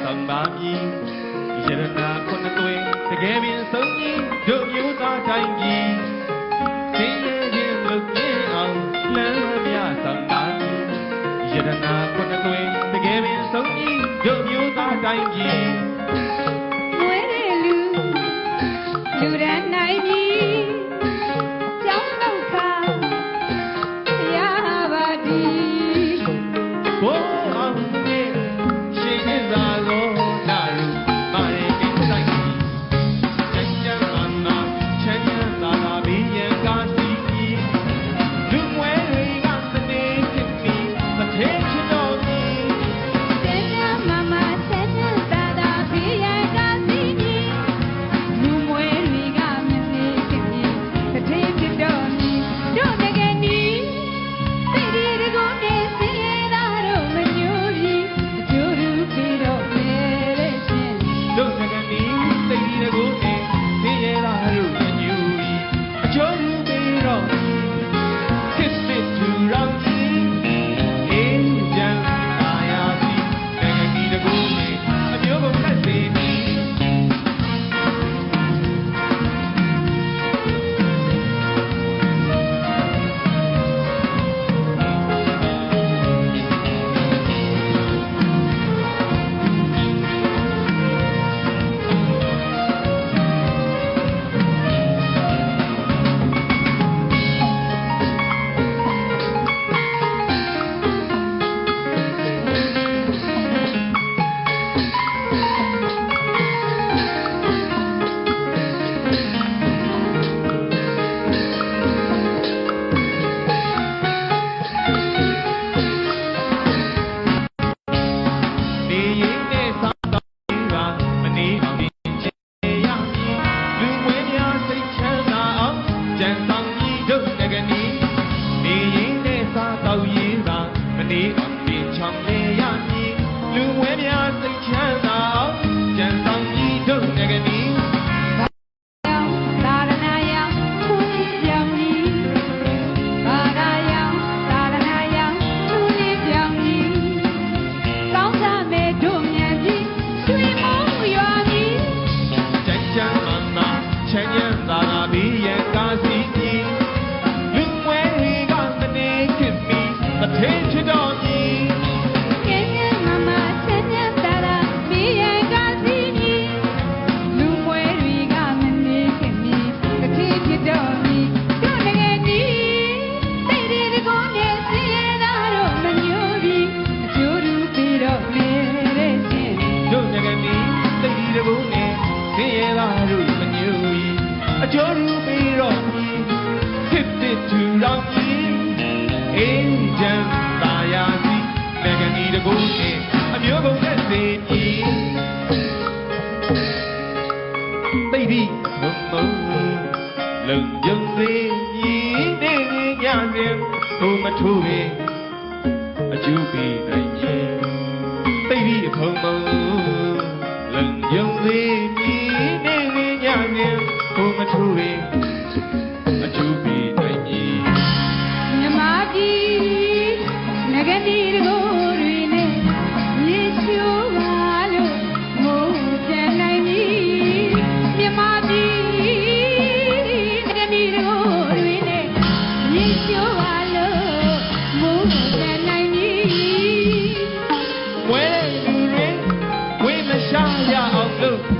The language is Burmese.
ဆောင်ပါမည်ရတနာခုနှစ်သွေးတကယ်ပင်ဆုံးကြီးတို့မျိုးသားတိုင်းပြည်သင်ရဲ့ခြင်းလုပ်ပြအောင်လမ်းမြဆောင်ပါမည်ရတနာခုနှစ်သွေးတကယ်ပင်ဆုံးကြီးတို့မျိုးသားတိုင်းပြည်မွေးတဲ့လူရန်နိုင်ပြီကျောင်းလောက်ခါရပါဒီဘိုးအောင်ရဲ့ရှင်ရသာသောနာရုမာရေကိဆိုင်ကြီးချမ်းချမ်းသာသာချမ်းချမ်းသာသာဘေးရန်ကားစီကြီးလူမွဲတွေကသနေဖြစ်ပြီးမထေချင်တော့ဘူးချမ်းချမ်းမမချမ်းချမ်းသာသာဘေးရန်ကားစီကြီးလူမွဲတွေကမနေဖြစ်ပြီးမထေဖြစ်တော့ဘူးတို့တကယ်နီးသိဒီတကုန်းနဲ့စင်ရသားတို့မညိုပြီးအကျိုးတူပြီးတော့နေတဲ့ရှင်တို့ငကနေသိဒီတကုန်းနဲ့စင်ရသားတို့မညိုပြီးအကျိုးတူပြီးတော့စစ်စစ်သူတော်ကြီးအေးချမ်းသာယာစီငကနေတကုန်းနဲ့အမျိုးကုန်သက်စီအကျိုးရူပြီးတော့ဖြစ်ဖြစ်သူတော်ကြီးအေးချမ်းသာယာစီငကနေတကုန်းနဲ့အမျိုးကုန်သက်စီကြီးသိပြီဘုံဘုံလုံကြုံစေကြီးနေညစဉ်ဘုံမထိုးရင်အကျိုးပြီးနိုင်ရင်သိပြီဘုံဘုံလုံကြုံစေကြီးနေညစဉ်ဘုံမထိုးရင်အကျိုးပြီးနိုင်ရင်မြမကြီးငကနေတကိုယ်တွေနဲ့ရေချိုးပါလို့မိုးပြန်နိုင်ပြီမြမကြီးငကနေတကိုယ်တွေနဲ့ရေချိုးပါလို့မိုးပြန်နိုင်ပြီဝဲလူတွေဝေးမရှာရအောင်လို့